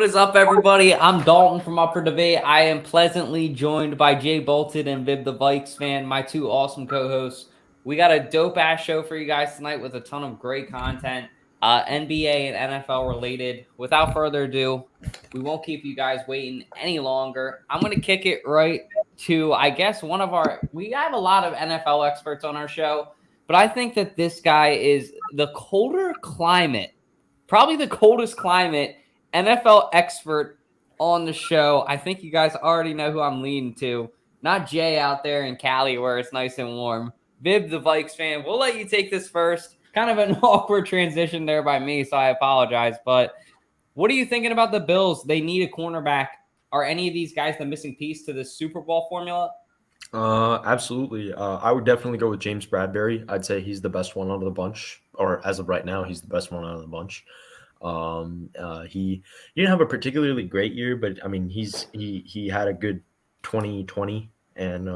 What is up, everybody? I'm Dalton from Upper Debate. I am pleasantly joined by Jay Bolton and Viv the Vikes fan, my two awesome co-hosts. We got a dope-ass show for you guys tonight with a ton of great content, NBA and NFL related. Without further ado, we won't keep you guys waiting any longer. I'm going to kick it right to, I guess, we have a lot of NFL experts on our show, but I think that this guy is the probably the coldest climate NFL expert on the show. I think you guys already know who I'm leading to. Not Jay out there in Cali where it's nice and warm. Viv, the Vikes fan, we'll let you take this first. Kind of an awkward transition there by me, so I apologize. But what are you thinking about the Bills? They need a cornerback. Are any of these guys the missing piece to the Super Bowl formula? Absolutely. I would definitely go with James Bradbury. I'd say he's the best one out of the bunch, or as of right now, he's the best one out of the bunch. He didn't have a particularly great year, but I mean, he had a good 2020. And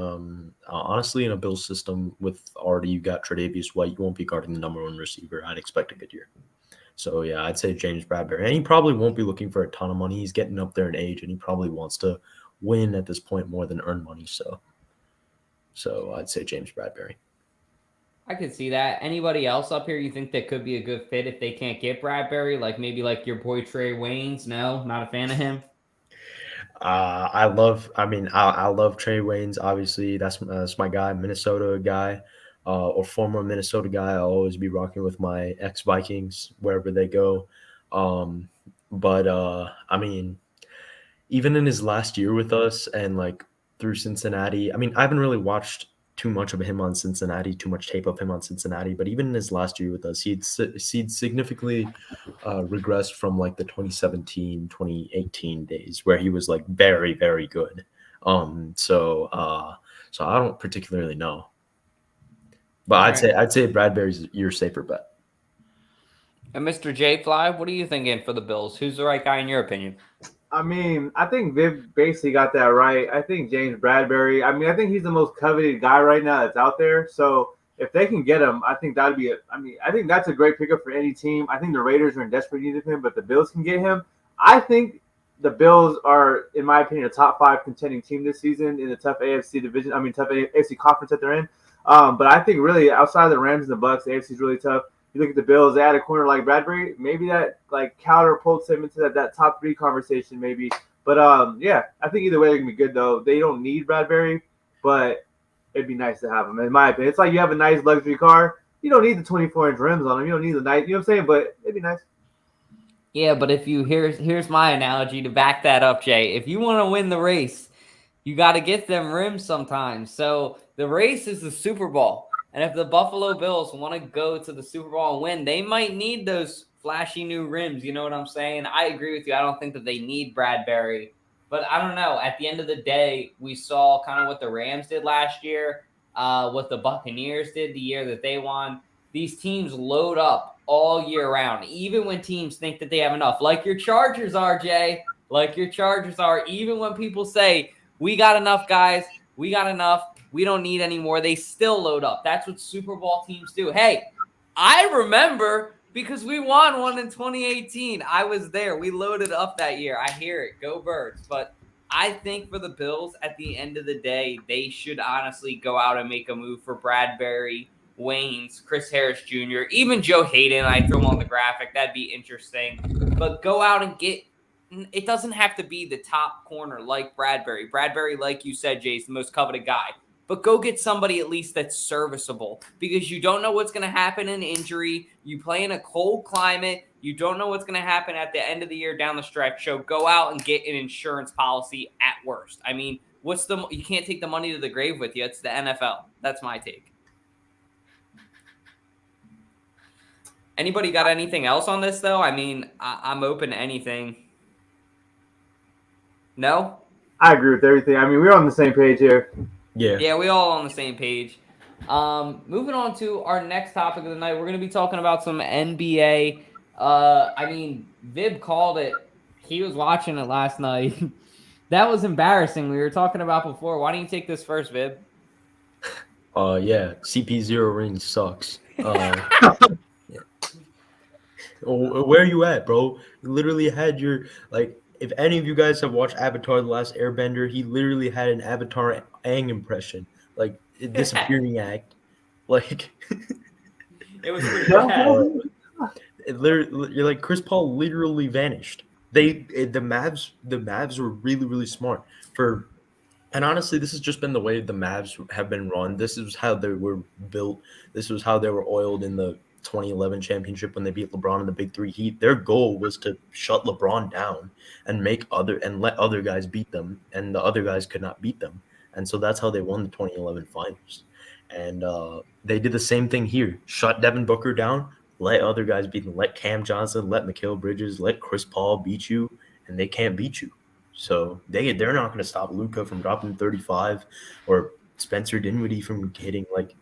honestly, in a Bills system with already you got Tre'Davious White, you won't be guarding the number one receiver. I'd expect a good year. So yeah, I'd say James Bradbury, and he probably won't be looking for a ton of money. He's getting up there in age, and he probably wants to win at this point more than earn money. So I'd say James Bradbury. I could see that. Anybody else up here you think that could be a good fit if they can't get Bradbury? Like maybe like your boy Trey Waynes? No, not a fan of him. I love Trey Waynes. Obviously, that's my guy, Minnesota guy, or former Minnesota guy. I'll always be rocking with my ex-Vikings wherever they go. But I mean, even in his last year with us and like through Cincinnati, I mean, I haven't really watched too much of him on Cincinnati, too much tape of him on Cincinnati, but even in his last year with us, he'd significantly regressed from like the 2017, 2018 days where he was like very, very good. So I don't particularly know, but I'd say Bradbury's your safer bet. And Mr. J Fly, what are you thinking for the Bills? Who's the right guy in your opinion? I mean, I think Viv basically got that right. I think James Bradbury, I think he's the most coveted guy right now that's out there. So if they can get him, I think that'd be I think that's a great pickup for any team. I think the Raiders are in desperate need of him, but the Bills can get him. I think the Bills are, in my opinion, a top 5 contending team this season in the tough AFC division. Tough AFC conference that they're in. But I think really outside of the Rams and the Bucks, the AFC is really tough. You look at the Bills, they add a corner like Bradbury, maybe that like catapults him into that top 3 conversation maybe. But yeah, I think either way they're gonna be good though. They don't need Bradbury, but it'd be nice to have him in my opinion. It's like you have a nice luxury car. You don't need the 24-inch rims on them. You don't need the nice, you know what I'm saying? But it'd be nice. Yeah, but if you here's my analogy to back that up, Jay. If you want to win the race, you got to get them rims sometimes. So the race is the Super Bowl. And if the Buffalo Bills want to go to the Super Bowl and win, they might need those flashy new rims. You know what I'm saying? I agree with you. I don't think that they need Bradbury. But I don't know. At the end of the day, we saw kind of what the Rams did last year, what the Buccaneers did the year that they won. These teams load up all year round, even when teams think that they have enough. Like your Chargers are, Jay. Like your Chargers are. Even when people say, we got enough, guys. We got enough. We don't need any more. They still load up. That's what Super Bowl teams do. Hey, I remember because we won one in 2018. I was there. We loaded up that year. I hear it. Go Birds. But I think for the Bills, at the end of the day, they should honestly go out and make a move for Bradbury, Waynes, Chris Harris Jr., even Joe Hayden. I throw him on the graphic. That'd be interesting. But go out and get – it doesn't have to be the top corner like Bradbury. Bradbury, like you said, Jay, is the most coveted guy. But go get somebody at least that's serviceable because you don't know what's going to happen in injury. You play in a cold climate. You don't know what's going to happen at the end of the year down the stretch. So go out and get an insurance policy at worst. I mean, you can't take the money to the grave with you. It's the NFL. That's my take. Anybody got anything else on this, though? I mean, I'm open to anything. No? I agree with everything. I mean, we're on the same page here. Yeah, we all on the same page. Moving on to our next topic of the night, we're going to be talking about some NBA. Viv called it. He was watching it last night. That was embarrassing. We were talking about before. Why don't you take this first, Viv? Yeah, CP0 ring sucks. Where are you at, bro? You literally had your if any of you guys have watched Avatar: The Last Airbender, he literally had an Avatar Aang impression, like a disappearing act. Like It was pretty Yeah. bad. it literally, you're like Chris Paul literally vanished. The Mavs were really really smart for. And honestly, this has just been the way the Mavs have been run. This is how they were built. This was how they were oiled in the 2011 championship when they beat LeBron in the Big Three Heat. Their goal was to shut LeBron down and let other guys beat them, and the other guys could not beat them. And so that's how they won the 2011 finals. And they did the same thing here. Shut Devin Booker down, let other guys beat them. Let Cam Johnson, let Mikal Bridges, let Chris Paul beat you, and they can't beat you. So they're not going to stop Luka from dropping 35 or Spencer Dinwiddie from hitting like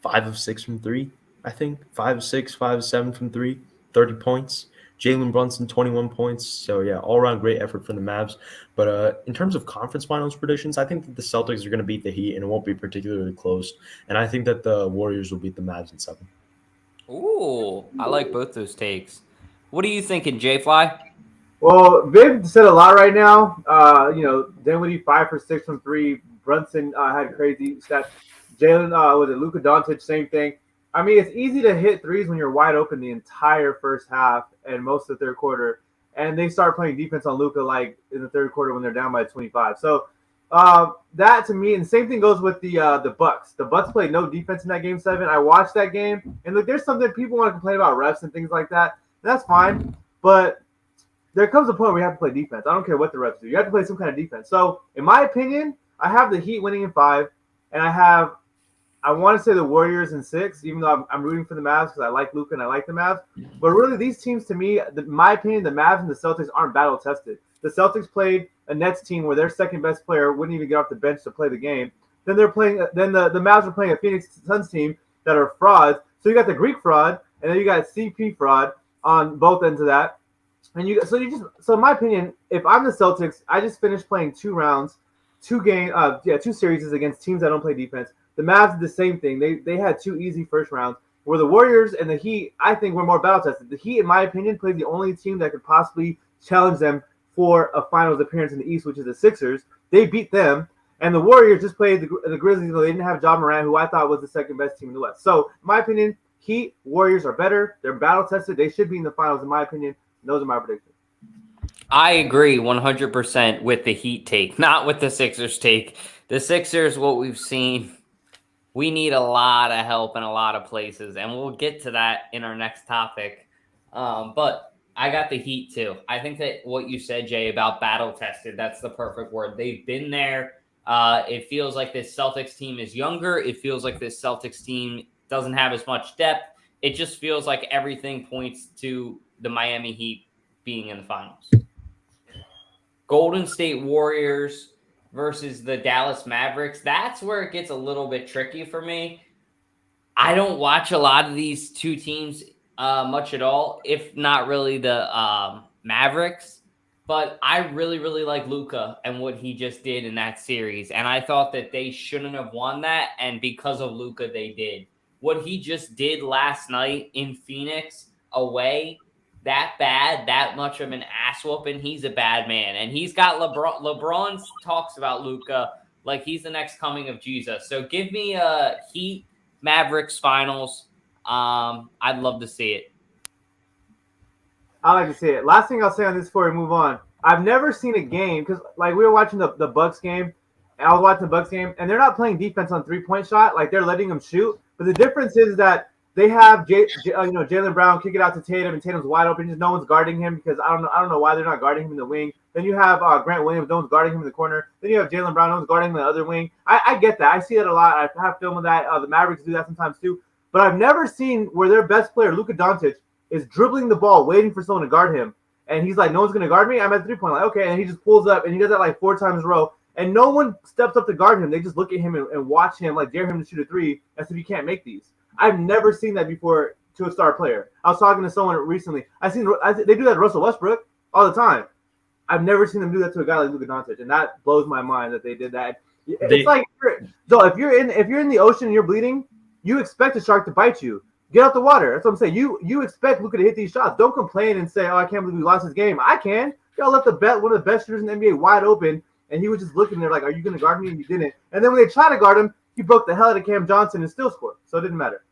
5 of 6 from 3. I think 5 of 6, 5 of 7 from 3, 30 points. Jalen Brunson 21 points. So yeah, all around great effort from the Mavs. But in terms of conference finals predictions, I think that the Celtics are going to beat the Heat and it won't be particularly close. And I think that the Warriors will beat the Mavs in 7. Ooh, I like both those takes. What are you thinking, J-Fly? Well, Viv said a lot right now. Dinwiddie 5 for 6 from 3. Brunson had crazy stats. Jalen, was it Luka Doncic? Same thing. I mean, it's easy to hit threes when you're wide open the entire first half and most of the third quarter. And they start playing defense on Luka like in the third quarter when they're down by 25. So that to me, and same thing goes with the Bucks. The Bucks played no defense in that game 7. I watched that game, and look, there's something people want to complain about refs and things like that. That's fine, but there comes a point where you have to play defense. I don't care what the refs do. You have to play some kind of defense. So, in my opinion, I have the Heat winning in 5, and I want to say the Warriors in 6, even though I'm rooting for the Mavs because I like Luka and I like the Mavs. But really, these teams, to me, in my opinion, the Mavs and the Celtics aren't battle tested. The Celtics played a Nets team where their second best player wouldn't even get off the bench to play the game. Then the Mavs are playing a Phoenix Suns team that are frauds. So you got the Greek fraud, and then you got CP fraud on both ends of that. And so in my opinion, if I'm the Celtics, I just finished playing 2 rounds, 2 series against teams that don't play defense. The Mavs did the same thing. They had 2 easy first rounds. Where the Warriors and the Heat, I think, were more battle tested. The Heat, in my opinion, played the only team that could possibly challenge them for a finals appearance in the East, which is the Sixers. They beat them, and the Warriors just played the Grizzlies. They didn't have Ja Morant, who I thought was the second best team in the West. So, in my opinion, Heat, Warriors are better. They're battle tested. They should be in the finals, in my opinion. Those are my predictions. I agree 100% with the Heat take, not with the Sixers take. The Sixers, what we've seen, we need a lot of help in a lot of places, and we'll get to that in our next topic. But I got the Heat too. I think that what you said, Jay, about battle tested, that's the perfect word. They've been there. It feels like this Celtics team is younger. It feels like this Celtics team doesn't have as much depth. It just feels like everything points to the Miami Heat being in the finals. Golden State Warriors versus the Dallas Mavericks. That's where it gets a little bit tricky for me. I don't watch a lot of these two teams much at all, if not really the Mavericks. But I really, really like Luka and what he just did in that series. And I thought that they shouldn't have won that. And because of Luka, they did. What he just did last night in Phoenix away, that bad, that much of an ass whooping, he's a bad man. And he's got LeBron. LeBron talks about Luka like he's the next coming of Jesus. So give me a Heat Mavericks finals. I'd love to see it. I like to see it. Last thing I'll say on this before we move on. I've never seen a game because, like, we were watching the Bucks game, and I was watching the Bucks game, and they're not playing defense on 3-point shot. Like, they're letting them shoot. But the difference is that they have Jaylen Brown kick it out to Tatum, and Tatum's wide open. Just no one's guarding him because I don't know why they're not guarding him in the wing. Then you have Grant Williams, no one's guarding him in the corner. Then you have Jaylen Brown, no one's guarding him in the other wing. I get that. I see that a lot. I have film of that. The Mavericks do that sometimes too. But I've never seen where their best player, Luka Doncic, is dribbling the ball, waiting for someone to guard him. And he's like, no one's going to guard me? I'm at 3-point line. Okay, and he just pulls up, and he does that like 4 times in a row. And no one steps up to guard him. They just look at him and watch him, like dare him to shoot a 3 as if he can't make these. I've never seen that before to a star player. I was talking to someone recently. They do that to Russell Westbrook all the time. I've never seen them do that to a guy like Luka Doncic, and that blows my mind that they did that. It's like, so if you're in the ocean and you're bleeding, you expect a shark to bite you. Get out the water. That's what I'm saying. You expect Luka to hit these shots. Don't complain and say, "Oh, I can't believe we lost this game." I can. Y'all left one of the best shooters in the NBA wide open, and he was just looking there like, are you going to guard me? And he didn't. And then when they tried to guard him, he broke the hell out of Cam Johnson and still scored. So it didn't matter.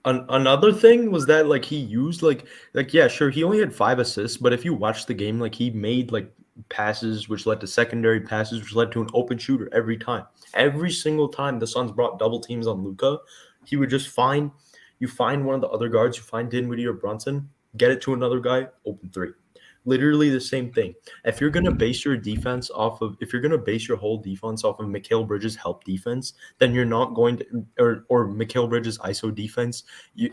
Another thing was that like he used like yeah, sure, he only had 5 assists, but if you watch the game, like he made like passes which led to secondary passes which led to an open shooter every time. Every single time the Suns brought double teams on Luka, he would just find one of the other guards, you find Dinwiddie or Brunson, get it to another guy, open three. Literally the same thing. If you're gonna base your whole defense off of Mikal Bridges' help defense, then you're not going to, or Mikal Bridges' ISO defense.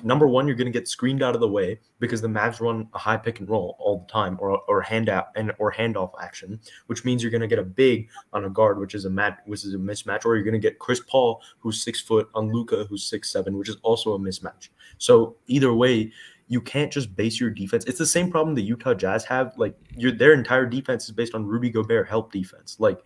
Number one, you're gonna get screened out of the way because the Mavs run a high pick and roll all the time, or handoff action, which means you're gonna get a big on a guard, which is a mismatch, or you're gonna get Chris Paul, who's 6 foot, on Luka, who's 6'7", which is also a mismatch. So either way, you can't just base your defense. It's the same problem the Utah Jazz have. Like their entire defense is based on Rudy Gobert help defense. Like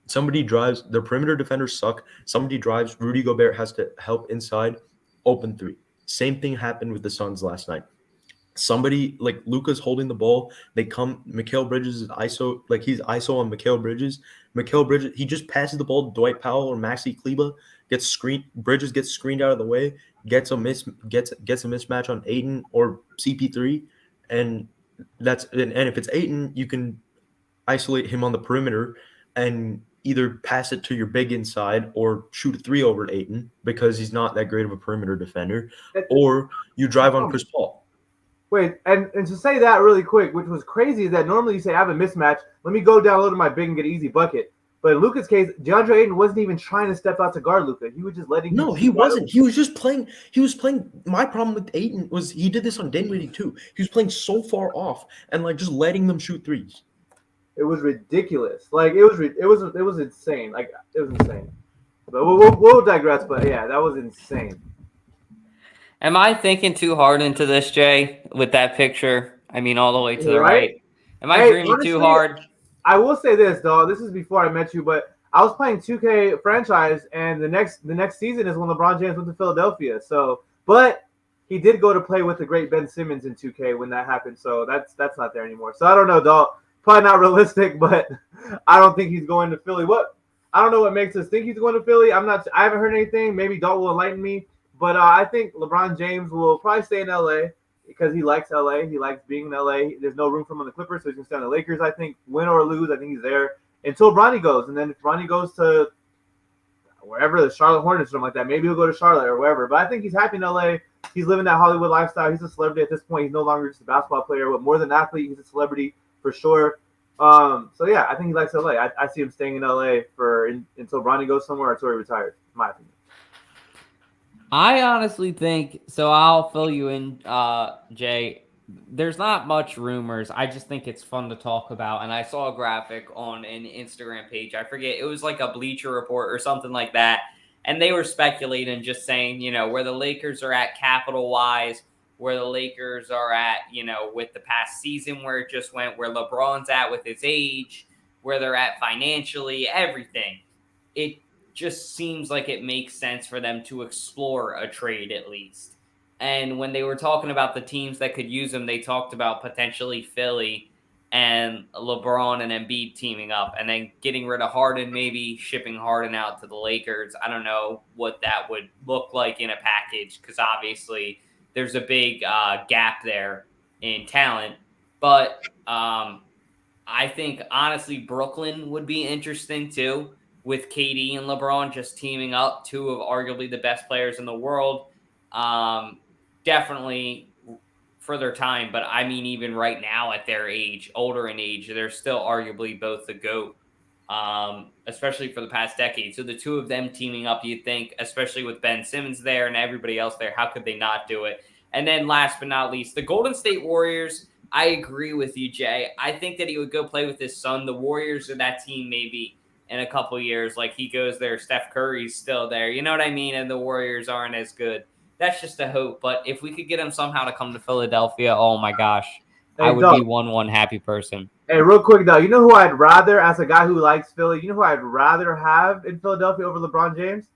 somebody drives, their perimeter defenders suck. Somebody drives, Rudy Gobert has to help inside, open three. Same thing happened with the Suns last night. Somebody like Luka's holding the ball. They come, Mikal Bridges is ISO, like he's ISO on Mikal Bridges. Mikal Bridges, he just passes the ball to Dwight Powell or Maxi Kleber, gets screened. Bridges gets screened out of the way, gets a mismatch on Ayton or CP3, and if it's Ayton, you can isolate him on the perimeter and either pass it to your big inside or shoot a three over Ayton because he's not that great of a perimeter defender, or you drive on Chris Paul. Wait, and to say that really quick, which was crazy, is that normally you say I have a mismatch. Let me go down low to my big and get an easy bucket. But in Luka's case, DeAndre Ayton wasn't even trying to step out to guard Luka. He was just letting him. No, he wasn't. He was just playing. He was playing. My problem with Ayton was he did this on Dinwiddie too. He was playing so far off and like just letting them shoot threes. It was ridiculous. Like it was insane. Like it was insane. But we'll digress. But yeah, that was insane. Am I thinking too hard into this, Jay, with that picture? I mean, all the way to the right. Am I dreaming too hard? I will say this, though. This is before I met you, but I was playing 2K franchise, and the next season is when LeBron James went to Philadelphia. So, but he did go to play with the great Ben Simmons in 2K when that happened. So that's not there anymore. So I don't know, dog. Probably not realistic, but I don't think he's going to Philly. I don't know what makes us think he's going to Philly. I haven't heard anything. Maybe Dalt will enlighten me. But I think LeBron James will probably stay in LA because he likes LA. He likes being in LA. There's no room for him on the Clippers, so he's going to stay on the Lakers, I think. Win or lose, I think he's there until Bronny goes. And then if Bronny goes to wherever, the Charlotte Hornets or something like that, maybe he'll go to Charlotte or wherever. But I think he's happy in LA. He's living that Hollywood lifestyle. He's a celebrity at this point. He's no longer just a basketball player, but more than an athlete. He's a celebrity for sure. So, yeah, I think he likes LA. I see him staying in LA until Bronny goes somewhere or until he retires, in my opinion. I honestly think, so I'll fill you in, Jay. There's not much rumors. I just think it's fun to talk about. And I saw a graphic on an Instagram page. I forget. It was like a Bleacher Report or something like that. And they were speculating, just saying, where the Lakers are at capital-wise, where the Lakers are at, with the past season where it just went, where LeBron's at with his age, where they're at financially, everything. It just seems like it makes sense for them to explore a trade at least. And when they were talking about the teams that could use them, they talked about potentially Philly and LeBron and Embiid teaming up and then getting rid of Harden, maybe shipping Harden out to the Lakers. I don't know what that would look like in a package because obviously there's a big gap there in talent. But I think, honestly, Brooklyn would be interesting too, with KD and LeBron just teaming up, two of arguably the best players in the world. Definitely for their time, but I mean, even right now at their age, older in age, they're still arguably both the GOAT, especially for the past decade. So the two of them teaming up, you'd think, especially with Ben Simmons there and everybody else there, how could they not do it? And then last but not least, the Golden State Warriors. I agree with you, Jay. I think that he would go play with his son. The Warriors are that team maybe in a couple years, like he goes there, Steph Curry's still there. You know what I mean? And the Warriors aren't as good. That's just a hope. But if we could get him somehow to come to Philadelphia, oh my gosh, I would be one happy person. Hey, real quick though, you know who I'd rather, as a guy who likes Philly, who I'd rather have in Philadelphia over LeBron James?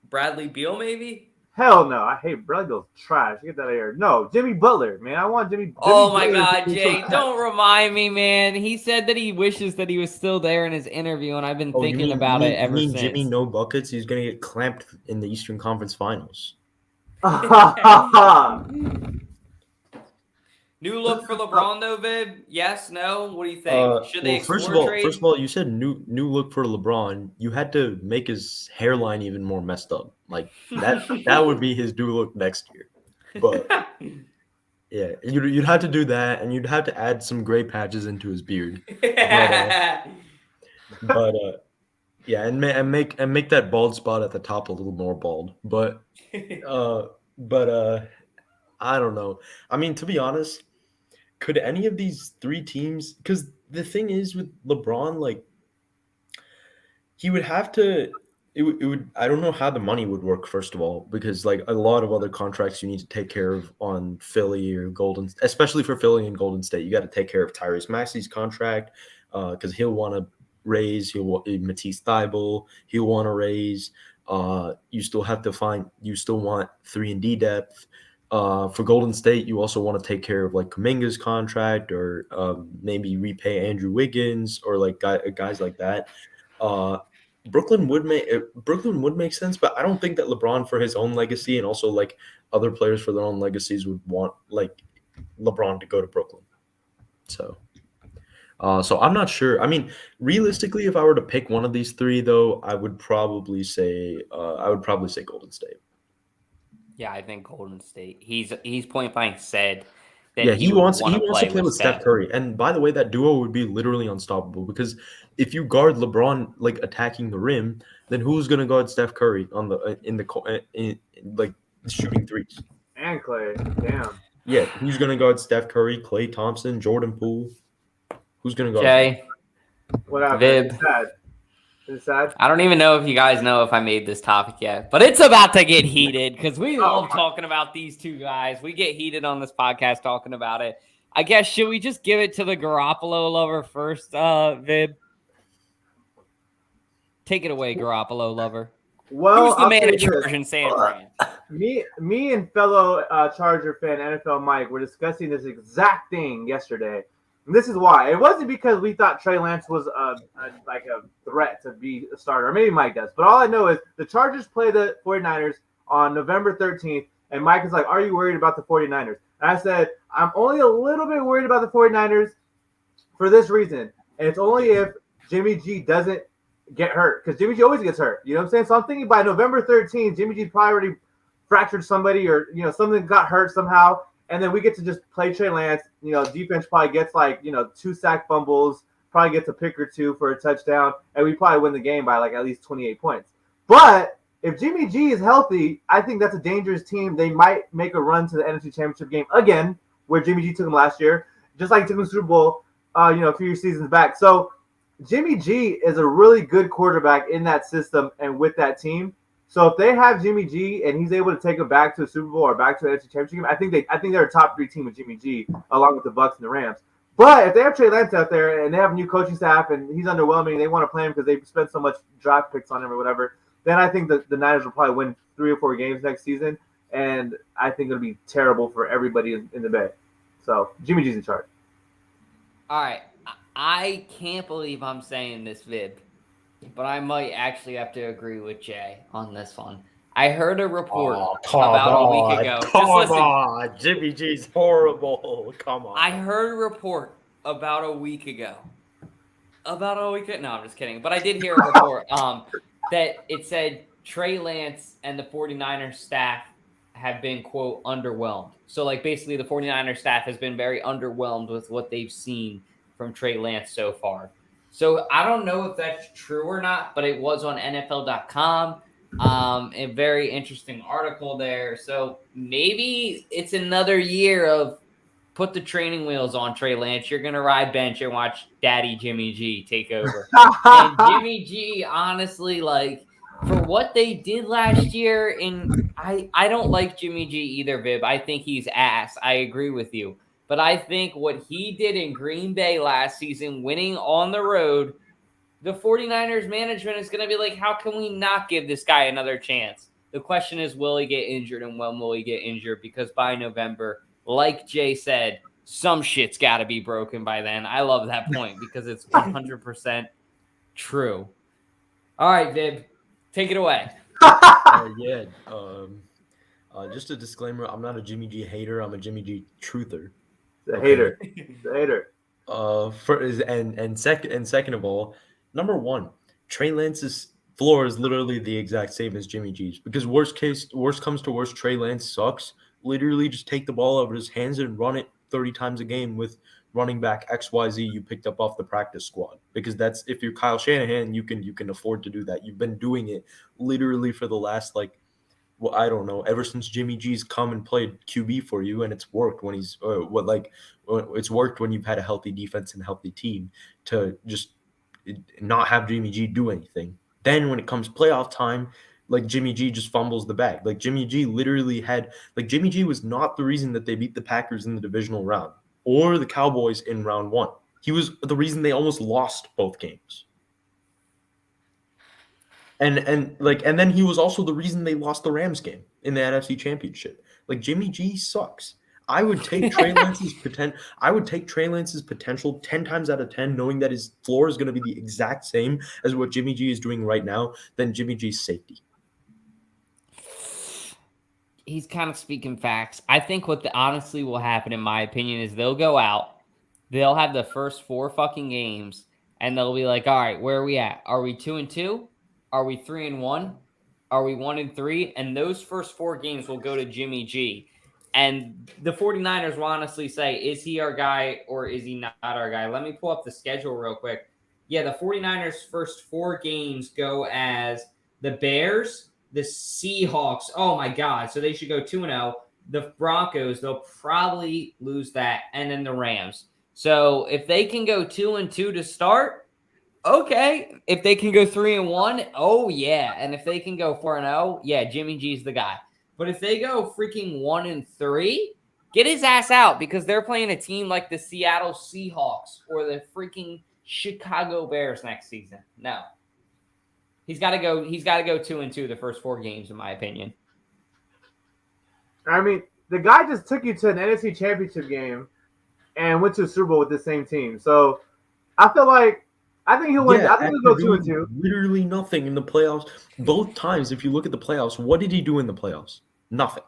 Bradley Beal, maybe? Hell no. I hate Bradley's trash. Get that out of here. No, Jimmy Butler, man. I want Jimmy. Oh Jimmy my Butler God, to be Jay! so- Don't remind me, man. He said that he wishes that he was still there in his interview, and I've been Oh, you thinking mean about it you ever mean Jimmy since. no buckets? He's gonna get clamped in the Eastern Conference Finals. New look for LeBron, though, Vib? Yes, no? What do you think? Should they Well, explore a trade? first of all, you said new look for LeBron. You had to make his hairline even more messed up. Like that would be his new look next year. But yeah, you'd have to do that, and you'd have to add some gray patches into his beard. But yeah, and make that bald spot at the top a little more bald. Uh, but I don't know. I mean, to be honest, could any of these three teams? Because the thing is with LeBron, like he would have to. It would. I don't know how the money would work. First of all, because like a lot of other contracts you need to take care of on Philly or Golden, especially for Philly and Golden State, you got to take care of Tyrese Maxey's contract because he'll want to raise. He'll want Matisse Thybulle. He'll want to raise. You still have to find. You still want 3-and-D depth. For Golden State, you also want to take care of like Kuminga's contract or maybe repay Andrew Wiggins or like guys like that. Uh, Brooklyn would make sense, but I don't think that LeBron for his own legacy and also like other players for their own legacies would want like LeBron to go to Brooklyn. So, so I'm not sure. I mean, realistically, if I were to pick one of these three, though, I would probably say Golden State. Yeah, I think Golden State. He's point blank said that Yeah, he would want he to wants play to play with Steph Curry. And by the way, that duo would be literally unstoppable because if you guard LeBron like attacking the rim, then who's going to guard Steph Curry on the in like shooting threes? And Clay. Damn. Yeah, who's going to guard Steph Curry, Klay Thompson, Jordan Poole? Who's going to guard Jay, What happened? Vib. It's sad. It's sad. I don't even know if you guys know if I made this topic yet, but it's about to get heated because we love talking about these two guys. We get heated on this podcast talking about it. I guess, should we just give it to the Garoppolo lover first, Vib? Take it away, Garoppolo lover. Well, Who's the man in charge in San Fran? Me and fellow Charger fan NFL Mike were discussing this exact thing yesterday. And this is why. It wasn't because we thought Trey Lance was like a threat to be a starter. Or maybe Mike does. But all I know is the Chargers play the 49ers on November 13th. And Mike is like, are you worried about the 49ers? And I said, I'm only a little bit worried about the 49ers for this reason. And it's only if Jimmy G doesn't get hurt. Because Jimmy G always gets hurt. You know what I'm saying? So I'm thinking by November 13th, Jimmy G probably already fractured somebody or, something got hurt somehow. And then we get to just play Trey Lance. Defense probably gets 2 sack fumbles, probably gets a pick or two for a touchdown, and we probably win the game by at least 28 points. But if Jimmy G is healthy, I think that's a dangerous team. They might make a run to the NFC Championship game again, where Jimmy G took them last year, just like he took them to the Super Bowl, a few seasons back. So Jimmy G is a really good quarterback in that system and with that team. So if they have Jimmy G and he's able to take them back to a Super Bowl or back to an NFC Championship game, I think they're a top 3 team with Jimmy G, along with the Bucs and the Rams. But if they have Trey Lance out there and they have a new coaching staff and he's underwhelming, they want to play him because they've spent so much draft picks on him or whatever, then I think the Niners will probably win 3 or 4 games next season, and I think it'll be terrible for everybody in the Bay. So Jimmy G's in charge. All right. I can't believe I'm saying this, Vib, but I might actually have to agree with Jay on this one. I heard a report about a week ago. Come on, Jimmy G's horrible. Come on. I heard a report about a week ago. No, I'm just kidding. But I did hear a report that it said Trey Lance and the 49ers staff have been, quote, underwhelmed. So, basically the 49ers staff has been very underwhelmed with what they've seen from Trey Lance so far. So I don't know if that's true or not, but it was on NFL.com. A very interesting article there. So maybe it's another year of put the training wheels on Trey Lance. You're going to ride bench and watch Daddy Jimmy G take over. And Jimmy G, honestly, for what they did last year, I don't like Jimmy G either, Vib. I think he's ass. I agree with you. But I think what he did in Green Bay last season, winning on the road, the 49ers management is going to be like, how can we not give this guy another chance? The question is, will he get injured and when will he get injured? Because by November, like Jay said, some shit's got to be broken by then. I love that point because it's 100% true. All right, Vib, take it away. Just a disclaimer: I'm not a Jimmy G hater. I'm a Jimmy G truther. The hater. The hater. Second of all, number one, Trey Lance's floor is literally the exact same as Jimmy G's. Because worst comes to worst, Trey Lance sucks. Literally, just take the ball out of his hands and run it 30 times a game with running back XYZ you picked up off the practice squad. Because that's, if you're Kyle Shanahan, you can afford to do that. You've been doing it literally for the last I don't know, ever since Jimmy G's come and played QB for you, and it's worked when it's worked when you've had a healthy defense and a healthy team to just not have Jimmy G do anything. Then when it comes playoff time, Jimmy G just fumbles the bag. Jimmy G Jimmy G was not the reason that they beat the Packers in the divisional round or the Cowboys in round one. He was the reason they almost lost both games. And then he was also the reason they lost the Rams game in the NFC Championship. Jimmy G sucks. I would take Trey Lance's potential 10 times out of 10, knowing that his floor is going to be the exact same as what Jimmy G is doing right now, than Jimmy G's safety. He's kind of speaking facts. I think what honestly will happen, in my opinion, is they'll go out, they'll have the first 4 fucking games, and they'll be like, all right, where are we at? Are we 2-2? Are we 3-1? Are we 1-3? And those first 4 games will go to Jimmy G. And the 49ers will honestly say, is he our guy or is he not our guy? Let me pull up the schedule real quick. Yeah, the 49ers' first 4 games go as the Bears, the Seahawks. Oh, my God. So they should go 2-0. The Broncos, they'll probably lose that. And then the Rams. So if they can go 2-2 to start, okay. If they can go 3-1, oh yeah. And if they can go 4-0, yeah, Jimmy G's the guy. But if they go freaking 1-3, get his ass out, because they're playing a team like the Seattle Seahawks or the freaking Chicago Bears next season. No. He's got to go 2-2 the first 4 games, in my opinion. I mean, the guy just took you to an NFC Championship game and went to a Super Bowl with the same team. So I think he'll win. I think he'll go 2-2. Literally nothing in the playoffs. Both times, if you look at the playoffs, what did he do in the playoffs? Nothing.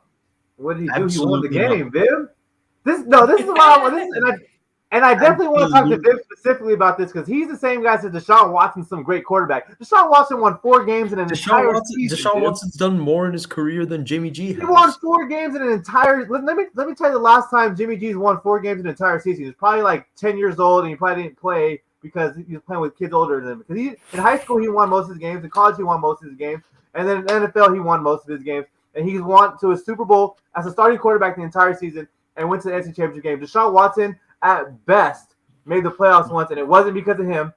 What did he do? Absolutely, he won the game, Viv. This is why I want this, and I definitely want to talk to Viv specifically about this, because he's the same guy as Deshaun Watson's some great quarterback. Deshaun Watson won 4 games in an entire season. Deshaun Watson's done more in his career than Jimmy G has. He won 4 games in an entire. Let me tell you the last time Jimmy G's won 4 games in an entire season. He was probably 10 years old, and he probably didn't play because he was playing with kids older than him. Because in high school he won most of his games, in college he won most of his games, and then in the NFL he won most of his games. And he's won to a Super Bowl as a starting quarterback the entire season and went to the NFC Championship game. Deshaun Watson, at best, made the playoffs once, and it wasn't because of him,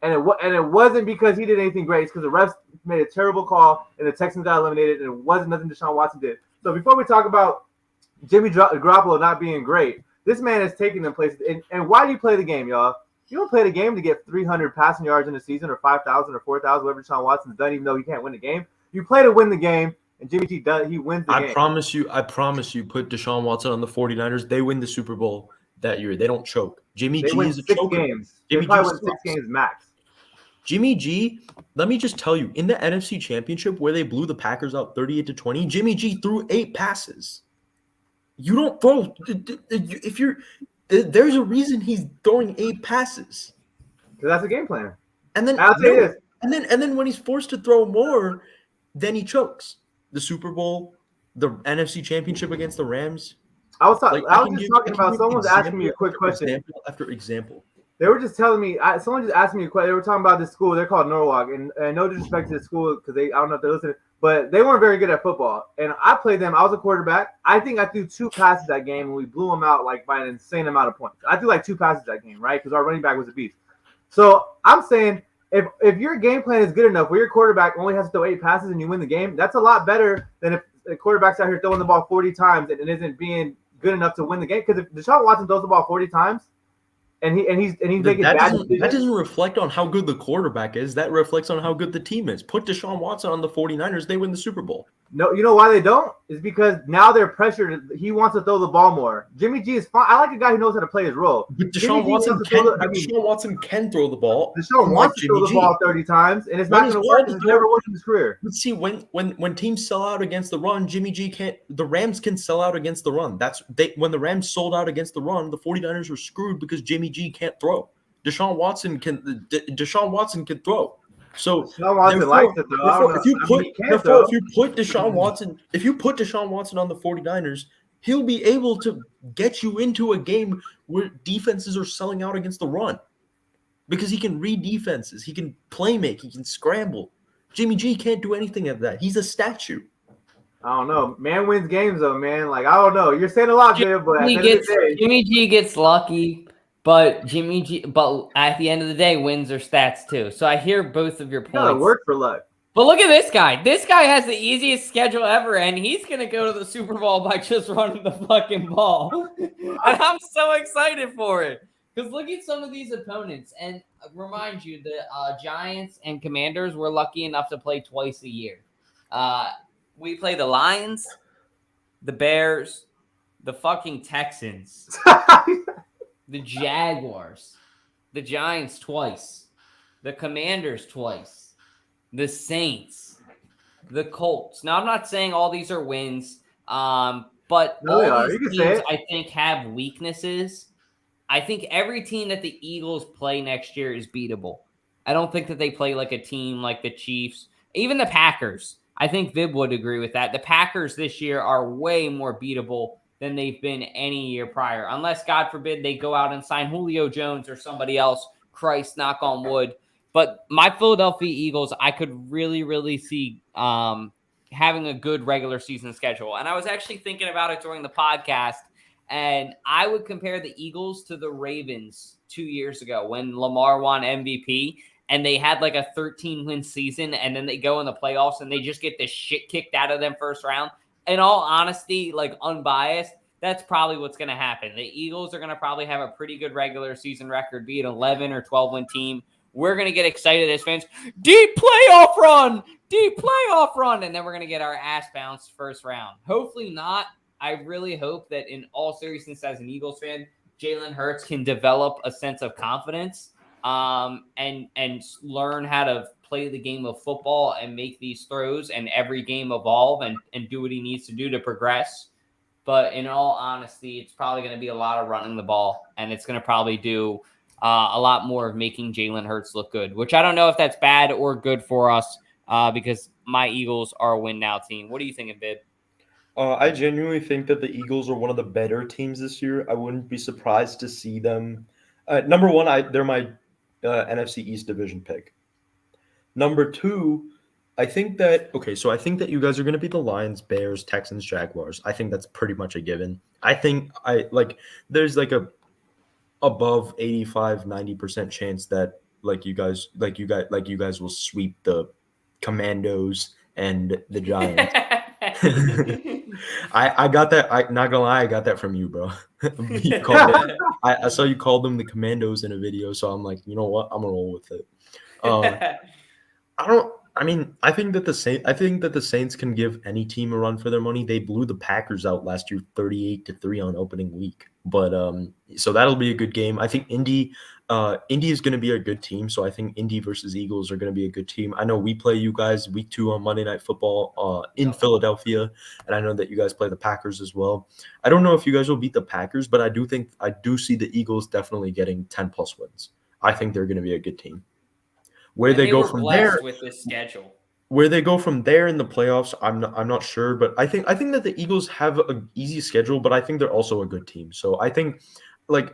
and it wasn't because he did anything great. It's because the refs made a terrible call, and the Texans got eliminated, and it wasn't nothing Deshaun Watson did. So before we talk about Jimmy Garoppolo not being great, this man is taking them places. And why do you play the game, y'all? You don't play the game to get 300 passing yards in a season, or 5,000 or 4,000, whatever Deshaun Watson's done, even though he can't win the game. You play to win the game. And Jimmy G does. He wins the game. I promise you, put Deshaun Watson on the 49ers. They win the Super Bowl that year. They don't choke. Jimmy G is a choker. Games. Jimmy G wins 6 games max. Jimmy G, let me just tell you, in the NFC Championship where they blew the Packers out 38-20, Jimmy G threw 8 passes. You don't throw. There's a reason he's throwing 8 passes. Because that's a game plan. And then I'll say this. And then when he's forced to throw more, then he chokes. The Super Bowl, the NFC Championship against the Rams. I was just talking about. Someone was asking me a quick question. Example after example. They were just telling me. Someone just asked me a question. They were talking about this school. They're called Norwalk, and no disrespect to the school, because I don't know if they're listening, but they weren't very good at football. And I played them. I was a quarterback. I think I threw 2 passes that game, and we blew them out by an insane amount of points. I threw 2 passes that game, right? Because our running back was a beast. So I'm saying, if your game plan is good enough where your quarterback only has to throw 8 passes and you win the game, that's a lot better than if the quarterback's out here throwing the ball 40 times and isn't being good enough to win the game. Because if Deshaun Watson throws the ball 40 times and he's making bad decisions, that doesn't reflect on how good the quarterback is. That reflects on how good the team is. Put Deshaun Watson on the 49ers, they win the Super Bowl. No, you know why they don't? Is because now they're pressured. He wants to throw the ball more. Jimmy G is fine. I like a guy who knows how to play his role. But Jimmy Deshaun G Watson wants to throw Deshaun Watson can throw the ball. Deshaun wants to throw the ball 30 times, and it's not going to work because it's never worked in his career. But see, when teams sell out against the run, Jimmy G can't. The Rams can sell out against the run. When the Rams sold out against the run, the 49ers were screwed because Jimmy G can't throw. Deshaun Watson can throw. So Deshaun Watson likes to throw. If you put Deshaun Watson on the 49ers, he'll be able to get you into a game where defenses are selling out against the run. Because he can read defenses, he can play make, he can scramble. Jimmy G can't do anything of that. He's a statue. I don't know. Man wins games though, man. Like I don't know. You're saying a lot, Dave, but Jimmy G gets lucky, but at the end of the day, wins are stats too. So I hear both of your points. Gotta work for luck. But look at this guy. This guy has the easiest schedule ever, and he's gonna go to the Super Bowl by just running the fucking ball. And I'm so excited for it. Because look at some of these opponents, and remind you, the Giants and Commanders were lucky enough to play twice a year. We play the Lions, the Bears, the fucking Texans, the Jaguars, the Giants twice, the Commanders twice, the Saints, the Colts. Now, I'm not saying all these are wins, but all these teams, I think, have weaknesses. I think every team that the Eagles play next year is beatable. I don't think that they play like a team like the Chiefs, even the Packers. I think Vib would agree with that. The Packers this year are way more beatable than they've been any year prior, unless, God forbid, they go out and sign Julio Jones or somebody else. Christ, knock on wood. But my Philadelphia Eagles, I could really, really see having a good regular season schedule. And I was actually thinking about it during the podcast. And I would compare the Eagles to the Ravens 2 years ago when Lamar won MVP and they had like a 13-win season and then they go in the playoffs and they just get the shit kicked out of them first round. In all honesty, like unbiased, that's probably what's going to happen. The Eagles are going to probably have a pretty good regular season record, be it 11 or 12-win team. We're going to get excited as fans. Deep playoff run! And then we're going to get our ass bounced first round. Hopefully not. I really hope that in all seriousness, as an Eagles fan, Jalen Hurts can develop a sense of confidence and learn how to play the game of football and make these throws and every game evolve and do what he needs to do to progress. But in all honesty, it's probably going to be a lot of running the ball, and it's going to probably do a lot more of making Jalen Hurts look good, which I don't know if that's bad or good for us because my Eagles are a win-now team. What do you think, Bib? I genuinely think that the Eagles are one of the better teams this year. I wouldn't be surprised to see them. Number one, they're my NFC East division pick. Number two, I think that you guys are going to be the Lions, Bears, Texans, Jaguars. I think that's pretty much a given. I think there's like a above 85-90% chance that you guys will sweep the Commandos and the Giants. I got that. Not gonna lie, I got that from you, bro. I saw you called them the Commandos in a video, so I'm like, you know what? I'm gonna roll with it. I think that the Saints can give any team a run for their money. They blew the Packers out last year, 38-3 on opening week. But so that'll be a good game. I think Indy is going to be a good team. So I think Indy versus Eagles are going to be a good team. I know we play you guys week 2 on Monday Night Football in Philadelphia, and I know that you guys play the Packers as well. I don't know if you guys will beat the Packers, but I do see the Eagles definitely getting 10+ wins. I think they're going to be a good team. Where they go from there with this schedule. Where they go from there in the playoffs, I'm not sure, but I think that the Eagles have an easy schedule, but I think they're also a good team. So I think,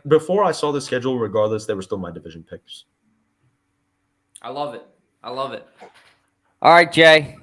before I saw the schedule, regardless, they were still my division picks. I love it. All right, Jay,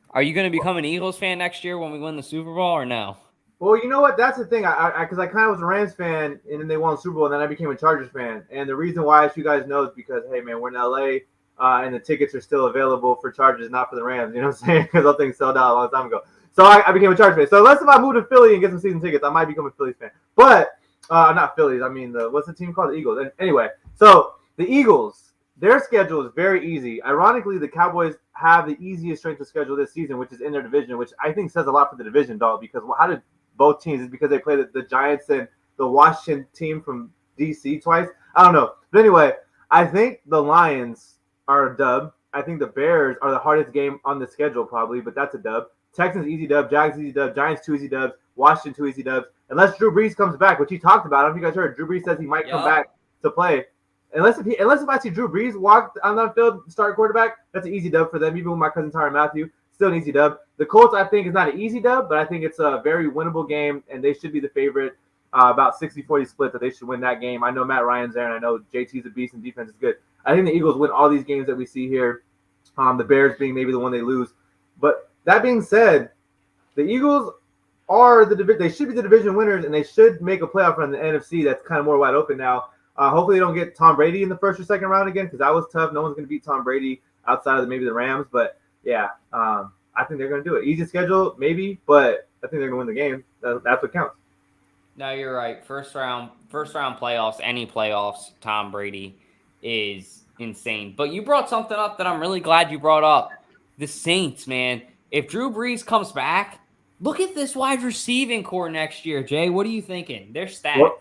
are you going to become an Eagles fan next year when we win the Super Bowl or no? Well, you know what? That's the thing. Because I kind of was a Rams fan, and then they won the Super Bowl, and then I became a Chargers fan. And the reason why, as you guys know, is because, hey, man, we're in L.A., and the tickets are still available for Chargers, not for the Rams. You know what I'm saying? Because those things sold out a long time ago. So I became a Chargers fan. So unless if I move to Philly and get some season tickets, I might become a Phillies fan. But not Phillies. I mean, what's the team called? The Eagles. Anyway, so the Eagles, their schedule is very easy. Ironically, the Cowboys have the easiest strength of schedule this season, which is in their division, which I think says a lot for the division, dog. Because how did both teams? Is because they played the Giants and the Washington team from DC twice. I don't know, but anyway, I think the Lions are a dub. I think the Bears are the hardest game on the schedule probably, but that's a dub. Texans easy dub, Jags easy dub, Giants 2 easy dubs, Washington 2 easy dubs. Unless Drew Brees comes back, which he talked about. I don't know if you guys heard. Drew Brees says he might come back to play. Unless if I see Drew Brees walk on that field, start quarterback, that's an easy dub for them. Even with my cousin Tyrann Mathieu, still an easy dub. The Colts, I think, is not an easy dub, but I think it's a very winnable game, and they should be the favorite. About 60-40 split that they should win that game. I know Matt Ryan's there, and I know JT's a beast and defense is good. I think the Eagles win all these games that we see here. The Bears being maybe the one they lose. But that being said, the Eagles are they should be the division winners, and they should make a playoff run in the NFC that's kind of more wide open now. Hopefully they don't get Tom Brady in the first or second round again, because that was tough. No one's going to beat Tom Brady outside of maybe the Rams. But, yeah, I think they're going to do it. Easy schedule, maybe, but I think they're going to win the game. That's what counts. No, you're right. First round playoffs, any playoffs, Tom Brady is insane. But you brought something up that I'm really glad you brought up. The Saints, man. If Drew Brees comes back, look at this wide receiving core next year, Jay. What are you thinking? They're stacked. Well,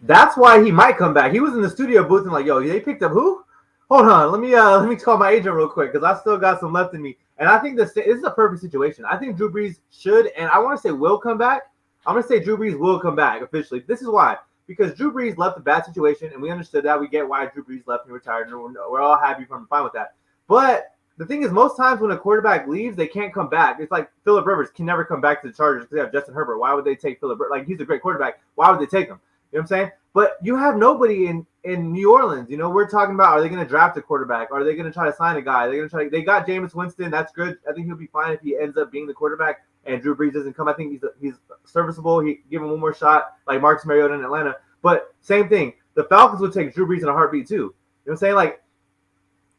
that's why he might come back. He was in the studio booth and like, yo, they picked up who? Hold on, let me call my agent real quick because I still got some left in me. And I think this is a perfect situation. I think Drew Brees should, and I want to say will come back. I'm going to say Drew Brees will come back officially. This is why. Because Drew Brees left a bad situation, and we understood that. We get why Drew Brees left and retired, and we're all happy for him, fine with that. But the thing is, most times when a quarterback leaves, they can't come back. It's like Phillip Rivers can never come back to the Chargers because they have Justin Herbert. Why would they take Phillip Rivers? Like, he's a great quarterback. Why would they take him? You know what I'm saying? But you have nobody in New Orleans. You know, we're talking about, are they going to draft a quarterback? Are they going to try to sign a guy? They got Jameis Winston. That's good. I think he'll be fine if he ends up being the quarterback and Drew Brees doesn't come. I think he's serviceable. He give him one more shot like Marcus Mariota in Atlanta. But same thing. The Falcons would take Drew Brees in a heartbeat too. You know what I'm saying? Like,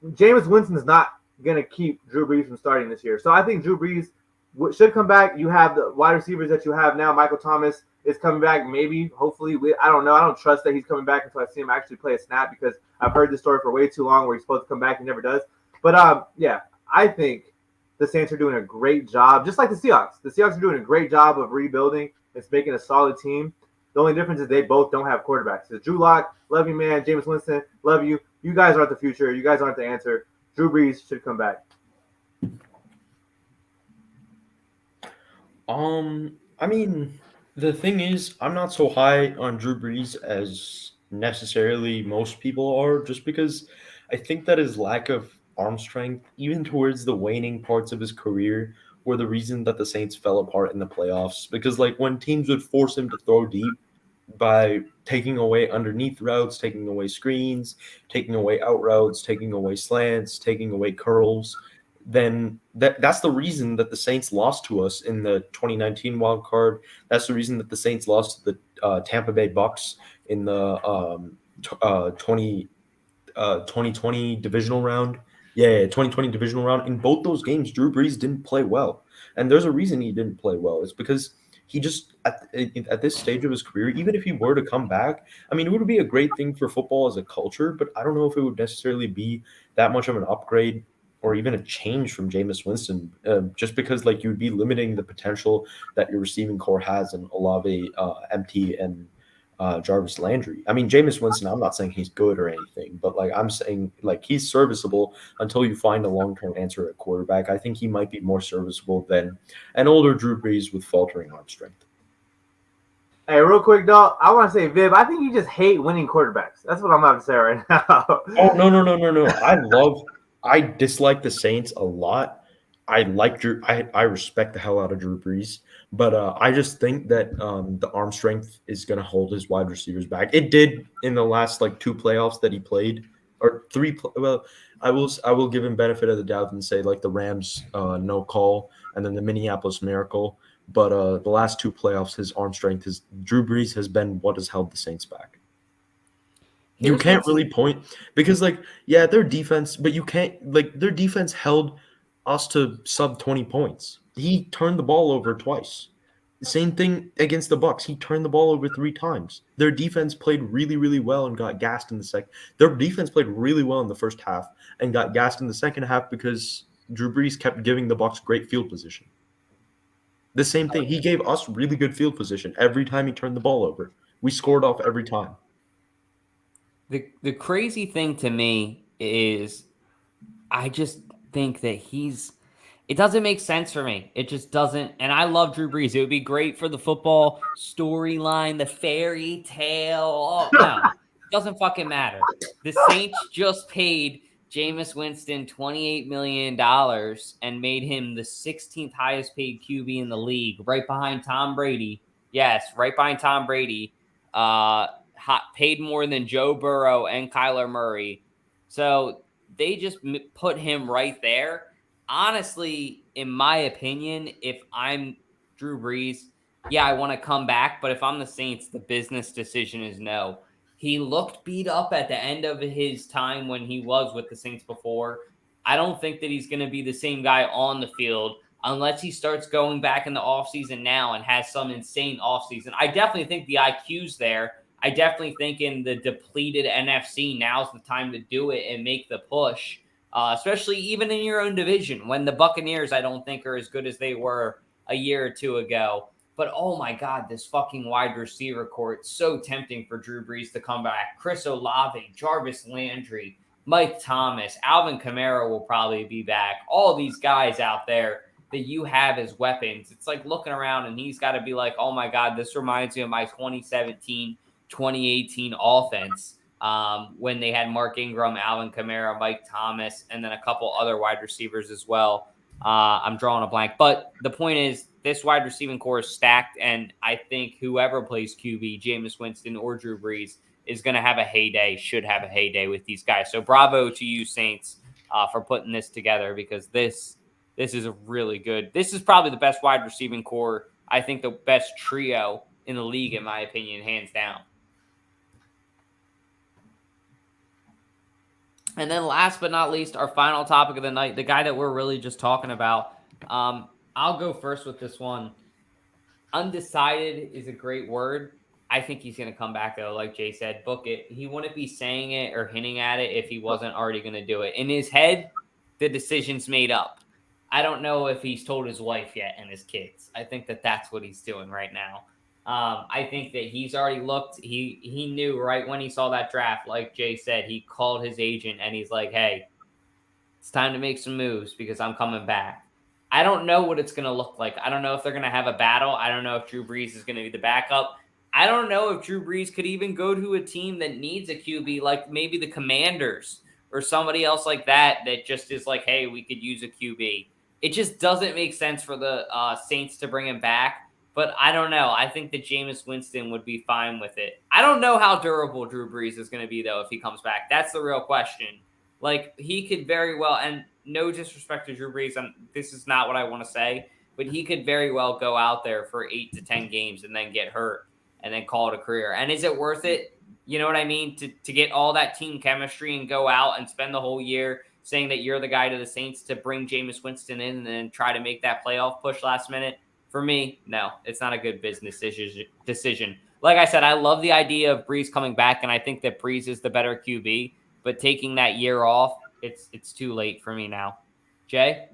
Jameis Winston is not going to keep Drew Brees from starting this year. So I think Drew Brees should come back. You have the wide receivers that you have now. Michael Thomas is coming back, maybe, hopefully. I don't know. I don't trust that he's coming back until I see him actually play a snap because I've heard this story for way too long where he's supposed to come back and never does. But, yeah, I think the Saints are doing a great job, just like the Seahawks. The Seahawks are doing a great job of rebuilding. It's making a solid team. The only difference is they both don't have quarterbacks. So Drew Lock, love you, man. Jameis Winston, love you. You guys aren't the future. You guys aren't the answer. Drew Brees should come back. I mean, the thing is, I'm not so high on Drew Brees as necessarily most people are, just because I think that his lack of arm strength, even towards the waning parts of his career, were the reason that the Saints fell apart in the playoffs. Because, like, when teams would force him to throw deep by taking away underneath routes, taking away screens, taking away out routes, taking away slants, taking away curls, then that's the reason that the Saints lost to us in the 2019 wild card. That's the reason that the Saints lost to the Tampa Bay Bucks in the 2020 divisional round. Yeah, 2020 divisional round. In both those games, Drew Brees didn't play well. And there's a reason he didn't play well. It's because he just, at this stage of his career, even if he were to come back, I mean, it would be a great thing for football as a culture, but I don't know if it would necessarily be that much of an upgrade or even a change from Jameis Winston, just because, like, you'd be limiting the potential that your receiving core has in Olave, MT, and Jarvis Landry. I mean, Jameis Winston, I'm not saying he's good or anything, but, like, I'm saying, like, he's serviceable until you find a long-term answer at quarterback. I think he might be more serviceable than an older Drew Brees with faltering arm strength. Hey, real quick, dog, I want to say, Viv, I think you just hate winning quarterbacks. That's what I'm about to say right now. Oh, no. I dislike the Saints a lot. I like Drew. I respect the hell out of Drew Brees, but I just think that the arm strength is going to hold his wide receivers back. It did in the last, like, 2 playoffs that he played, or 3. Well, I will give him benefit of the doubt and say, like, the Rams no call and then the Minneapolis Miracle. But the last 2 playoffs, his arm strength Drew Brees has been what has held the Saints back. You can't really point because, like, yeah, their defense, but you can't, like, their defense held us to sub 20 points. He turned the ball over twice. Same thing against the Bucks. He turned the ball over 3 times. Their defense played really, really well and got gassed in the second. Their defense played really well in the first half and got gassed in the second half because Drew Brees kept giving the Bucs great field position. The same thing. He gave us really good field position every time he turned the ball over. We scored off every time. The crazy thing to me is I just think that it doesn't make sense for me. It just doesn't. And I love Drew Brees. It would be great for the football storyline, the fairy tale. Oh, no, it doesn't fucking matter. The Saints just paid Jameis Winston $28 million and made him the 16th highest paid QB in the league, right behind Tom Brady. Yes, right behind Tom Brady. Paid more than Joe Burrow and Kyler Murray. So they just put him right there. Honestly, in my opinion, if I'm Drew Brees, yeah, I want to come back. But if I'm the Saints, the business decision is no. He looked beat up at the end of his time when he was with the Saints before. I don't think that he's going to be the same guy on the field unless he starts going back in the offseason now and has some insane offseason. I definitely think the IQ's there. I definitely think in the depleted NFC, now's the time to do it and make the push, especially even in your own division when the Buccaneers, I don't think, are as good as they were a year or two ago. But, oh, my God, this fucking wide receiver core, it's so tempting for Drew Brees to come back. Chris Olave, Jarvis Landry, Mike Thomas, Alvin Kamara will probably be back. All these guys out there that you have as weapons. It's like looking around and he's got to be like, oh, my God, this reminds me of my 2017 2018 offense when they had Mark Ingram, Alvin Kamara, Mike Thomas, and then a couple other wide receivers as well. I'm drawing a blank. But the point is, this wide receiving core is stacked, and I think whoever plays QB, Jameis Winston or Drew Brees, is going to have a heyday, should have a heyday with these guys. So bravo to you, Saints, for putting this together because this is a really good – this is probably the best wide receiving core, I think the best trio in the league, in my opinion, hands down. And then last but not least, our final topic of the night, the guy that we're really just talking about. I'll go first with this one. Undecided is a great word. I think he's going to come back, though. Like Jay said, book it. He wouldn't be saying it or hinting at it if he wasn't already going to do it. In his head, the decision's made up. I don't know if he's told his wife yet and his kids. I think that that's what he's doing right now. I think that he's already looked. He knew right when he saw that draft, like Jay said, he called his agent and he's like, hey, it's time to make some moves because I'm coming back. I don't know what it's going to look like. I don't know if they're going to have a battle. I don't know if Drew Brees is going to be the backup. I don't know if Drew Brees could even go to a team that needs a QB, like maybe the Commanders or somebody else like that just is like, hey, we could use a QB. It just doesn't make sense for the Saints to bring him back. But I don't know. I think that Jameis Winston would be fine with it. I don't know how durable Drew Brees is going to be, though, if he comes back. That's the real question. Like, he could very well, and no disrespect to Drew Brees, this is not what I want to say, but he could very well go out there for 8 to 10 games and then get hurt and then call it a career. And is it worth it? You know what I mean? To get all that team chemistry and go out and spend the whole year saying that you're the guy to the Saints to bring Jameis Winston in and then try to make that playoff push last minute? For me, no, it's not a good business decision. Like I said, I love the idea of Brees coming back, and I think that Brees is the better QB. But taking that year off, it's too late for me now. Jay?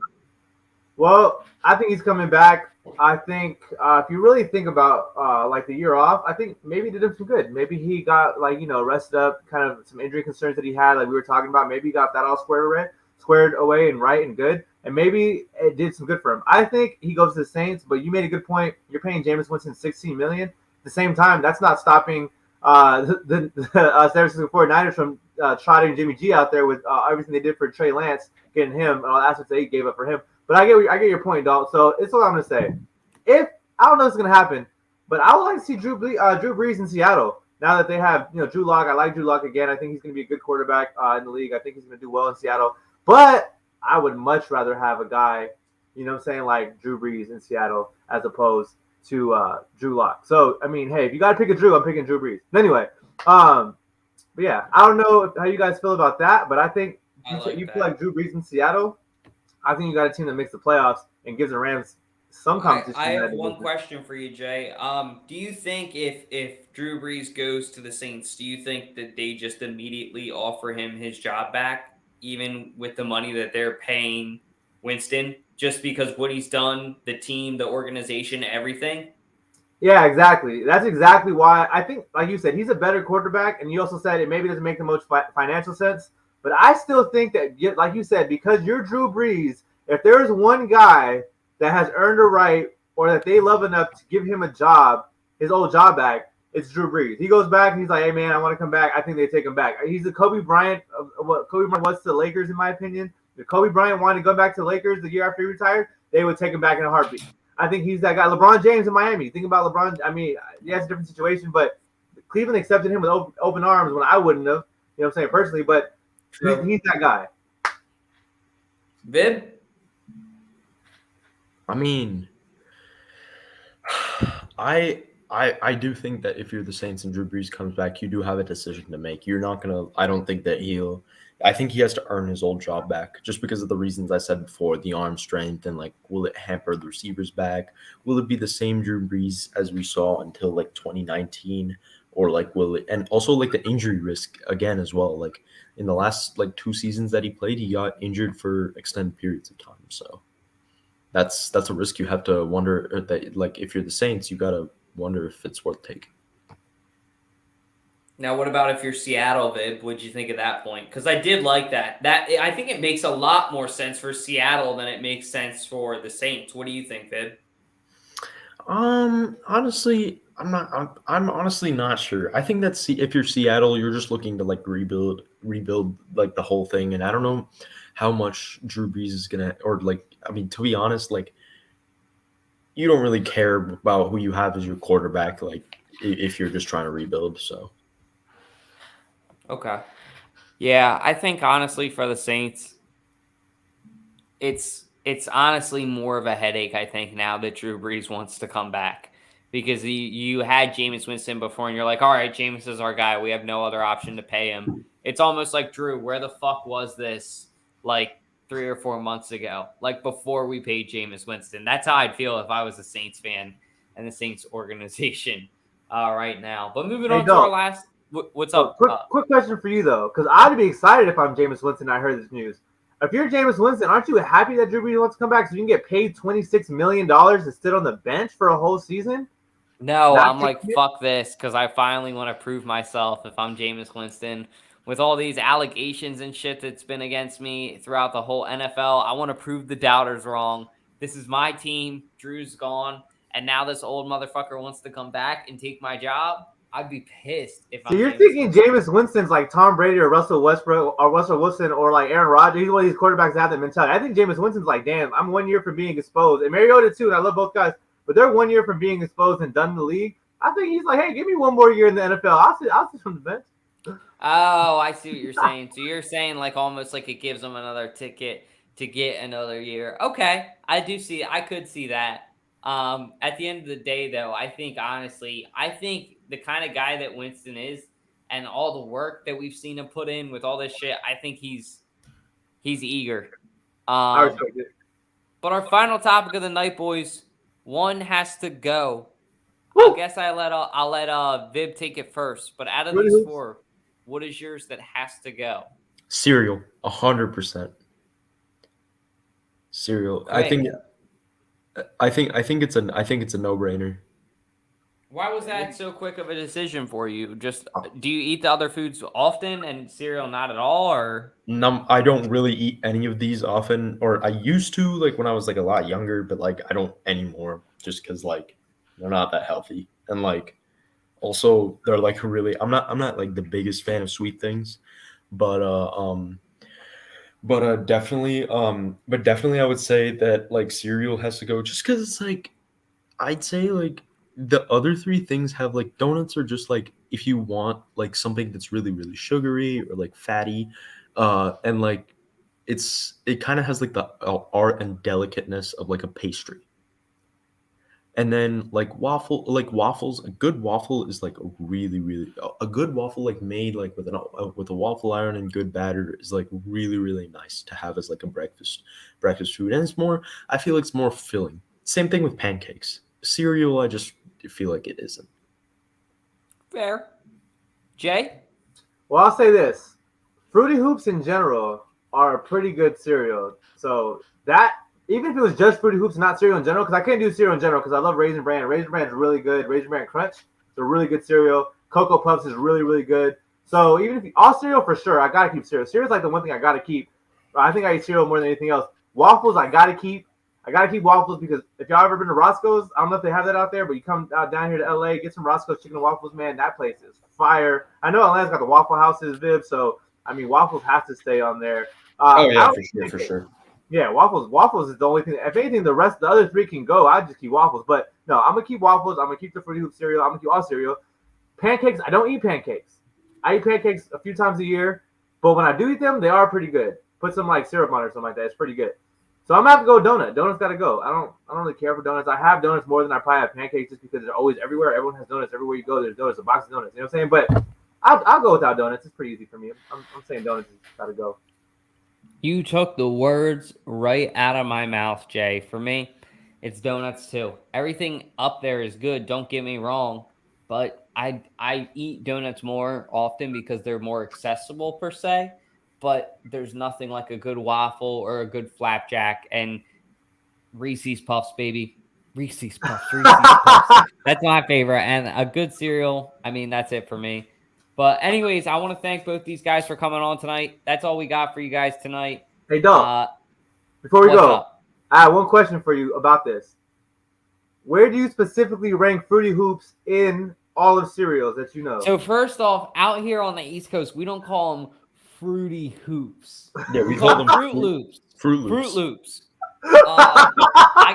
Well, I think he's coming back. I think if you really think about like the year off, I think maybe he did him some good. Maybe he got rested up, kind of some injury concerns that he had, like we were talking about. Maybe he got that all squared away and right and good. And maybe it did some good for him. I think he goes to the Saints, but you made a good point. You're paying Jameis Winston $16 million. At the same time, that's not stopping the San Francisco 49ers from trotting Jimmy G out there with everything they did for Trey Lance, getting him, and all the assets they gave up for him. But I get your point, dog. So it's what I'm going to say. I don't know if it's going to happen, but I would like to see Drew Brees in Seattle. Now that they have Drew Lock, I like Drew Lock again. I think he's going to be a good quarterback in the league. I think he's going to do well in Seattle. But I would much rather have a guy, like Drew Brees in Seattle as opposed to Drew Lock. So, I mean, hey, if you got to pick a Drew, I'm picking Drew Brees. Anyway, but yeah, I don't know how you guys feel about that, but I think you feel like Drew Brees in Seattle, I think you got a team that makes the playoffs and gives the Rams some competition. I have one question for you, Jay. Do you think if Drew Brees goes to the Saints, do you think that they just immediately offer him his job back, even with the money that they're paying Winston, just because what he's done, the team, the organization, everything. Yeah, exactly. That's exactly why I think, like you said, he's a better quarterback, and you also said it maybe doesn't make the most financial sense. But I still think that, like you said, because you're Drew Brees, if there is one guy that has earned a right or that they love enough to give him a job, his old job back, it's Drew Brees. He goes back and he's like, "Hey man, I want to come back." I think they take him back. He's the Kobe Bryant of what Kobe Bryant was to the Lakers, in my opinion. If Kobe Bryant wanted to go back to the Lakers the year after he retired, they would take him back in a heartbeat. I think he's that guy. LeBron James in Miami. Think about LeBron. I mean, yeah, it's a different situation, but Cleveland accepted him with open arms when I wouldn't have. You know what I'm saying, personally, but he's that guy. Vib? I mean, I do think that if you're the Saints and Drew Brees comes back, you do have a decision to make. You're not gonna. I don't think that he'll. I think he has to earn his old job back, just because of the reasons I said before, the arm strength and like, will it hamper the receivers back? Will it be the same Drew Brees as we saw until like 2019, or like will it? And also like the injury risk again as well. Like in the last like 2 seasons that he played, he got injured for extended periods of time. So that's a risk you have to wonder that, like, if you're the Saints, you gotta wonder if it's worth taking. Now, what about if you're Seattle, Vib? What'd you think of that point? Because I did like that. I think it makes a lot more sense for Seattle than it makes sense for the Saints. What do you think, Vib? Honestly, I'm honestly not sure. I think that if you're Seattle, you're just looking to like rebuild like the whole thing, and I don't know how much Drew Brees is gonna, or like, I mean, to be honest, like, you don't really care about who you have as your quarterback, like if you're just trying to rebuild. So. Okay. Yeah, I think honestly for the Saints, it's honestly more of a headache, I think, now that Drew Brees wants to come back. Because you had Jameis Winston before, and you're like, all right, Jameis is our guy. We have no other option to pay him. It's almost like, Drew, where the fuck was this like 3 or 4 months ago? Like before we paid Jameis Winston. That's how I'd feel if I was a Saints fan and the Saints organization right now. But moving on to our last... What's up? Quick question for you, though, because I'd be excited if I'm Jameis Winston and I heard this news. If you're Jameis Winston, aren't you happy that Drew Brees wants to come back so you can get paid $26 million to sit on the bench for a whole season? No, I'm like, fuck this, because I finally want to prove myself if I'm Jameis Winston. With all these allegations and shit that's been against me throughout the whole NFL, I want to prove the doubters wrong. This is my team. Drew's gone, and now this old motherfucker wants to come back and take my job. I'd be pissed if I'm. So you're thinking Jameis Winston's like Tom Brady or Russell Westbrook or Russell Wilson or like Aaron Rodgers. He's one of these quarterbacks that have that mentality. I think Jameis Winston's like, damn, I'm 1 year from being exposed. And Mariota too, and I love both guys, but they're 1 year from being exposed and done in the league. I think he's like, hey, give me 1 more year in the NFL. I'll sit from the bench. Oh, I see what you're saying. So you're saying like almost like it gives him another ticket to get another year. Okay, I could see that. At the end of the day, though, I think honestly, the kind of guy that Winston is, and all the work that we've seen him put in with all this shit, I think he's eager. But our final topic of the night, boys, one has to go. Woo! I guess I'll let Vib take it first. But out of these 4, what is yours that has to go? Cereal, 100%. Cereal. Great. I think it's a no-brainer. Why was that so quick of a decision for you? Just, do you eat the other foods often and cereal not at all, or? No, I don't really eat any of these often, or I used to, like when I was like a lot younger, but like I don't anymore, just because like they're not that healthy, and like also they're like really. I'm not like the biggest fan of sweet things, but definitely I would say that like cereal has to go, just because it's like, I'd say like the other 3 things have like, donuts are just like, if you want like something that's really, really sugary or like fatty, and like it kind of has like the art and delicateness of like a pastry. And then like waffles, a good waffle is like a good waffle like made like with a waffle iron and good batter is like really, really nice to have as like a breakfast food. And I feel like it's more filling. Same thing with pancakes. Cereal, I just feel like it isn't. Fair. Jay? Well, I'll say this. Fruity Hoops in general are a pretty good cereal. So that even if it was just Fruity Hoops, not cereal in general, because I can't do cereal in general because I love Raisin Bran. Raisin Bran is really good. Raisin Bran Crunch is a really good cereal. Cocoa Puffs is really, really good. So even if all cereal for sure, I gotta keep cereal. Cereal's like the one thing I gotta keep. I think I eat cereal more than anything else. Waffles, I gotta keep. I gotta keep waffles because if y'all ever been to Roscoe's, I don't know if they have that out there, but you come down here to LA, get some Roscoe's chicken and waffles, man. That place is fire. I know Atlanta's got the Waffle Houses, Viv. So I mean, waffles have to stay on there. Oh yeah, for sure. Yeah, waffles is the only thing. If anything, the other three can go. I just keep waffles. But no, I'm gonna keep waffles. I'm gonna keep the Fruity Hoop cereal. I'm gonna keep all cereal. Pancakes, I don't eat pancakes. I eat pancakes a few times a year, but when I do eat them, they are pretty good. Put some like syrup on it or something like that. It's pretty good. So I'm gonna have to go donut. Donuts gotta go. I don't really care for donuts. I have donuts more than I probably have pancakes just because they're always everywhere. Everyone has donuts everywhere you go. There's donuts, a box of donuts. You know what I'm saying? But I'll go without donuts. It's pretty easy for me. I'm saying donuts gotta go. You took the words right out of my mouth, Jay. For me, it's donuts too. Everything up there is good. Don't get me wrong, but I eat donuts more often because they're more accessible per se. But there's nothing like a good waffle or a good flapjack and Reese's Puffs, baby. Reese's Puffs. That's my favorite. And a good cereal. I mean, that's it for me. But anyways, I want to thank both these guys for coming on tonight. That's all we got for you guys tonight. Hey, dog. Before we go, I have one question for you about this. Where do you specifically rank Fruity Hoops in all of cereals that you know? So first off, out here on the East Coast, we don't call them Fruity Hoops. Yeah, we call them Fruit Loops. Fruit Loops. I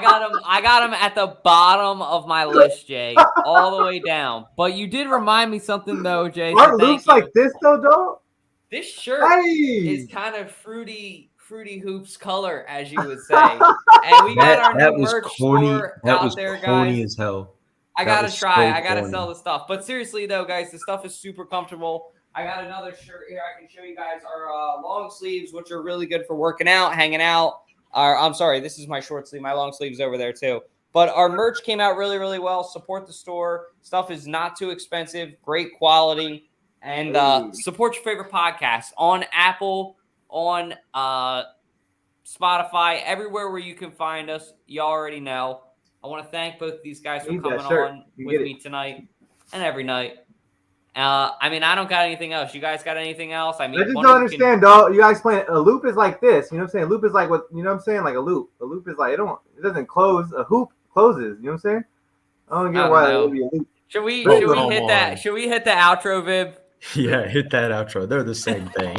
got them at the bottom of my list, Jay, all the way down. But you did remind me something though, Jay. What looks like this though, dog? This shirt is kind of fruity hoops color, as you would say. And we got our new merch store out there, guys. Corny as hell. I gotta try. I gotta sell the stuff. But seriously though, guys, the stuff is super comfortable. I got another shirt here. I can show you guys our long sleeves, which are really good for working out, hanging out. I'm sorry, this is my short sleeve. My long sleeve's over there too. But our merch came out really, really well. Support the store. Stuff is not too expensive. Great quality. And support your favorite podcast on Apple, on Spotify, everywhere where you can find us. You already know. I want to thank both of these guys for coming on with me tonight and every night. I mean, I don't got anything else. You guys got anything else? I mean, I just don't understand, dog. You guys playing a loop is like this. You know what I'm saying? Loop is like what you know what I'm saying? Like a loop. A loop is like it doesn't close. A hoop closes. You know what I'm saying? I don't get why it would be a loop. Should we hit that? Should we hit the outro, Vib? Yeah, hit that outro. They're the same thing.